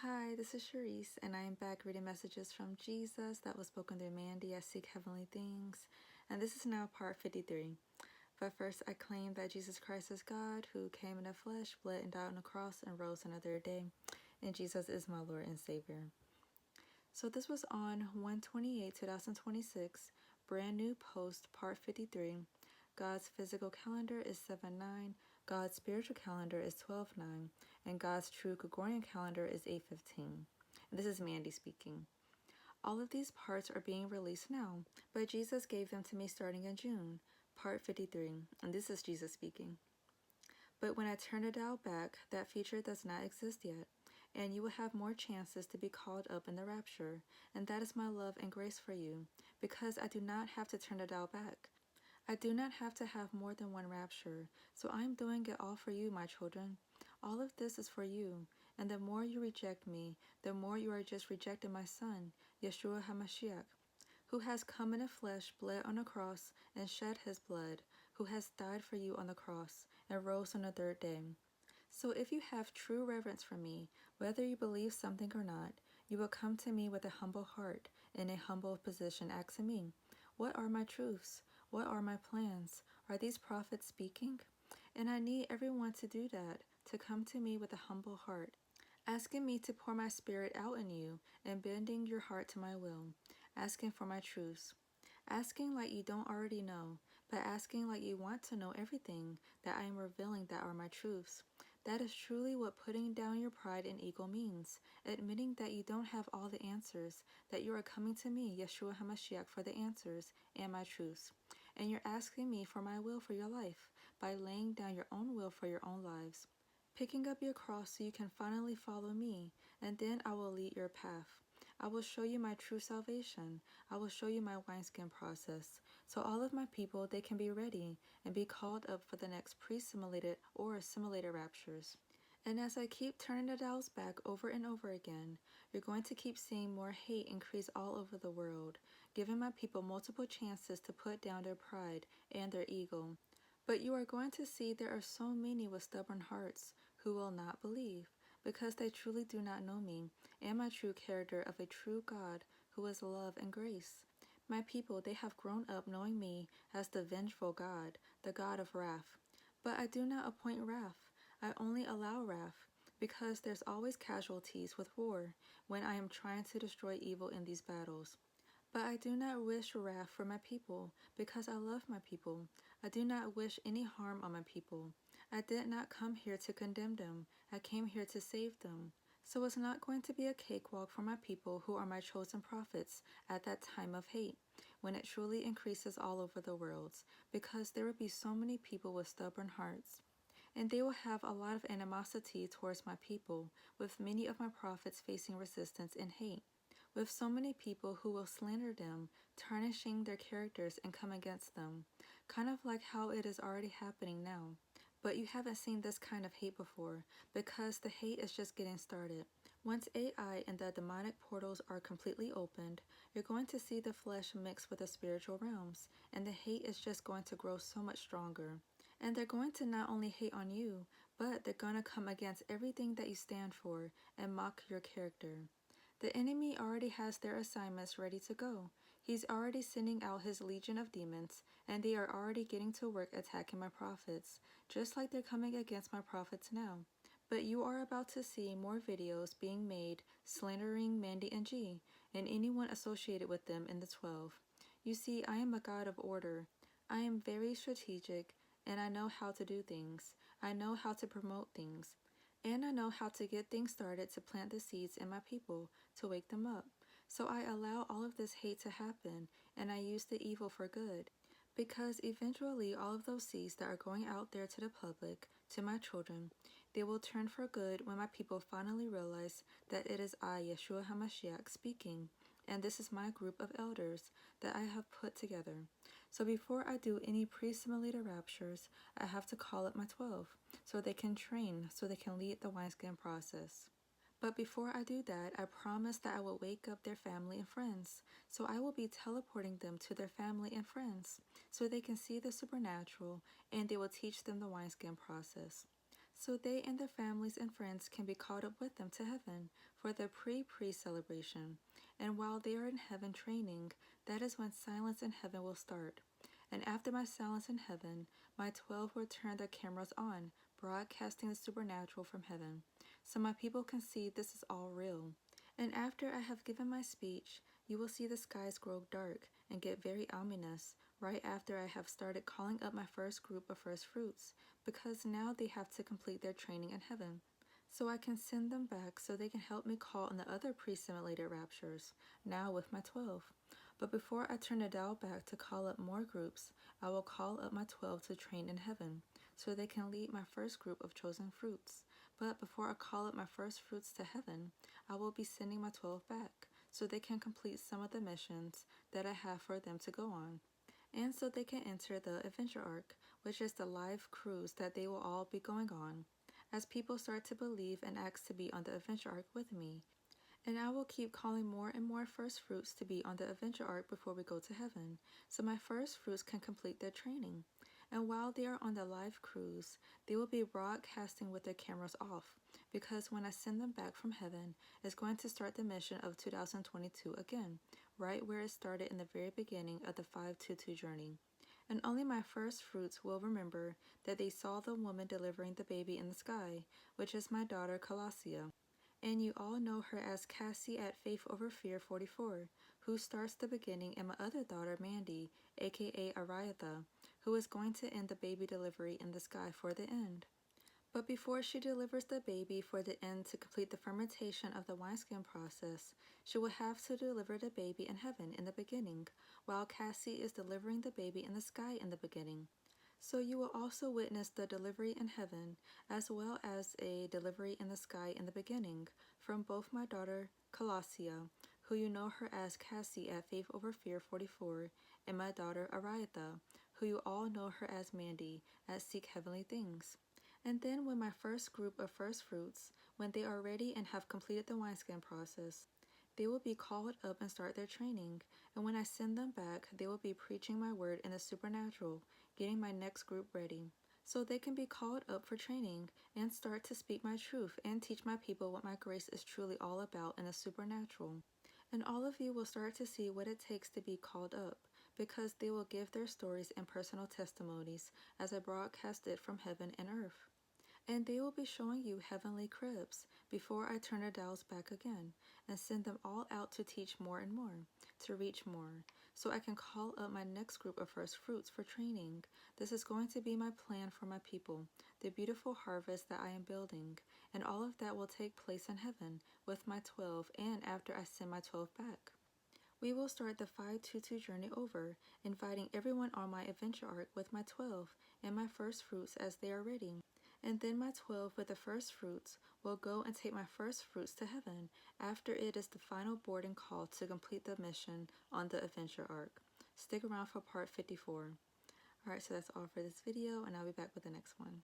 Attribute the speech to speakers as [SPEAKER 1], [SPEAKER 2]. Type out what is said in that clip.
[SPEAKER 1] Hi, this is Charisse, and I am back reading messages from Jesus that was spoken through Mandy. I seek heavenly things, and this is now part 53. But first, I claim that Jesus Christ is God, who came in the flesh, bled and died on the cross, and rose another day, and Jesus is my Lord and Savior. So this was on 1/28/2026, brand new post, part 53. God's physical calendar is 7/9, God's spiritual calendar is 12/9, and God's true Gregorian calendar is 8/15. And this is Mandy speaking. All of these parts are being released now, but Jesus gave them to me starting in June, part 53, and this is Jesus speaking. But when I turn the dial back, that feature does not exist yet, and you will have more chances to be called up in the rapture, and that is my love and grace for you, because I do not have to turn the dial back. I do not have to have more than one rapture, so I am doing it all for you, my children. All of this is for you, and the more you reject me, the more you are just rejecting my Son, Yeshua HaMashiach, who has come in the flesh, bled on the cross, and shed his blood, who has died for you on the cross, and rose on the third day. So if you have true reverence for me, whether you believe something or not, you will come to me with a humble heart, in a humble position, asking me, what are my truths? What are my plans? Are these prophets speaking? And I need everyone to do that, to come to me with a humble heart, asking me to pour my spirit out in you and bending your heart to my will, asking for my truths. Asking like you don't already know, but asking like you want to know everything that I am revealing that are my truths. That is truly what putting down your pride and ego means, admitting that you don't have all the answers, that you are coming to me, Yeshua HaMashiach, for the answers and my truths. And you're asking me for my will for your life, by laying down your own will for your own lives. Picking up your cross so you can finally follow me, and then I will lead your path. I will show you my true salvation. I will show you my wineskin process. So all of my people, they can be ready and be called up for the next pre-simulated or assimilated raptures. And as I keep turning the dials back over and over again, you're going to keep seeing more hate increase all over the world, giving my people multiple chances to put down their pride and their ego. But you are going to see there are so many with stubborn hearts who will not believe, because they truly do not know me and my true character of a true God who is love and grace. My people, they have grown up knowing me as the vengeful God, the God of wrath. But I do not appoint wrath. I only allow wrath, because there's always casualties with war when I am trying to destroy evil in these battles. But I do not wish wrath for my people, because I love my people. I do not wish any harm on my people. I did not come here to condemn them. I came here to save them. So it's not going to be a cakewalk for my people who are my chosen prophets at that time of hate, when it truly increases all over the world, because there will be so many people with stubborn hearts. And they will have a lot of animosity towards my people, with many of my prophets facing resistance and hate, with so many people who will slander them, tarnishing their characters and come against them, kind of like how it is already happening now. But you haven't seen this kind of hate before, because the hate is just getting started. Once AI and the demonic portals are completely opened, you're going to see the flesh mix with the spiritual realms, and the hate is just going to grow so much stronger. And they're going to not only hate on you, but they're going to come against everything that you stand for and mock your character. The enemy already has their assignments ready to go. He's already sending out his legion of demons, and they are already getting to work attacking my prophets, just like they're coming against my prophets now. But you are about to see more videos being made slandering Mandy and G, and anyone associated with them in the 12. You see, I am a God of order. I am very strategic, and I know how to do things. I know how to promote things. And I know how to get things started to plant the seeds in my people, to wake them up. So I allow all of this hate to happen, and I use the evil for good. Because eventually all of those seeds that are going out there to the public, to my children, they will turn for good when my people finally realize that it is I, Yeshua HaMashiach, speaking, and this is my group of elders that I have put together. So before I do any pre-simulated raptures, I have to call up my 12, so they can train, so they can lead the wineskin process. But before I do that, I promise that I will wake up their family and friends. So I will be teleporting them to their family and friends, so they can see the supernatural, and they will teach them the wineskin process. so they and their families and friends can be called up with them to heaven for the pre-celebration. And while they are in heaven training, that is when silence in heaven will start. And after my silence in heaven, my 12 will turn their cameras on, broadcasting the supernatural from heaven, so my people can see this is all real. And after I have given my speech, you will see the skies grow dark and get very ominous right after I have started calling up my first group of first fruits, because now they have to complete their training in heaven. So I can send them back so they can help me call on the other pre-simulated raptures, now with my 12. But before I turn the dial back to call up more groups, I will call up my 12 to train in heaven, so they can lead my first group of chosen fruits. But before I call up my first fruits to heaven, I will be sending my 12 back, so they can complete some of the missions that I have for them to go on, and so they can enter the Adventure Arc, which is the live cruise that they will all be going on, as people start to believe and ask to be on the Adventure Arc with me. And I will keep calling more and more first fruits to be on the Adventure Arc before we go to heaven, so my first fruits can complete their training. And while they are on the live cruise, they will be broadcasting with their cameras off, because when I send them back from heaven, it's going to start the mission of 2022 again, right where it started in the very beginning of the 522 journey. And only my first fruits will remember that they saw the woman delivering the baby in the sky, which is my daughter Colossia. And you all know her as Cassie at Faith Over Fear 44, who starts the beginning, and my other daughter Mandy, aka Ariatha, who is going to end the baby delivery in the sky for the end. But before she delivers the baby for the end to complete the fermentation of the wineskin process, she will have to deliver the baby in heaven in the beginning, while Cassie is delivering the baby in the sky in the beginning. So you will also witness the delivery in heaven, as well as a delivery in the sky in the beginning, from both my daughter Colossia, who you know her as Cassie at Faith Over Fear 44, and my daughter Ariatha, who you all know her as Mandy at Seek Heavenly Things. And then when my first group of first fruits, when they are ready and have completed the wineskin process, they will be called up and start their training, and when I send them back, they will be preaching my word in the supernatural, getting my next group ready, so they can be called up for training and start to speak my truth and teach my people what my grace is truly all about in the supernatural. And all of you will start to see what it takes to be called up, because they will give their stories and personal testimonies as I broadcast it from heaven and earth. And they will be showing you heavenly cribs before I turn the dials back again and send them all out to teach more and more, to reach more, so I can call up my next group of first fruits for training. This is going to be my plan for my people, the beautiful harvest that I am building, and all of that will take place in heaven with my 12 and after I send my 12 back. We will start the 522 journey over, inviting everyone on my adventure arc with my 12 and my first fruits as they are ready. And then my 12 with the first fruits will go and take my first fruits to heaven after it is the final boarding call to complete the mission on the adventure arc. Stick around for part 54. Alright, so that's all for this video, and I'll be back with the next one.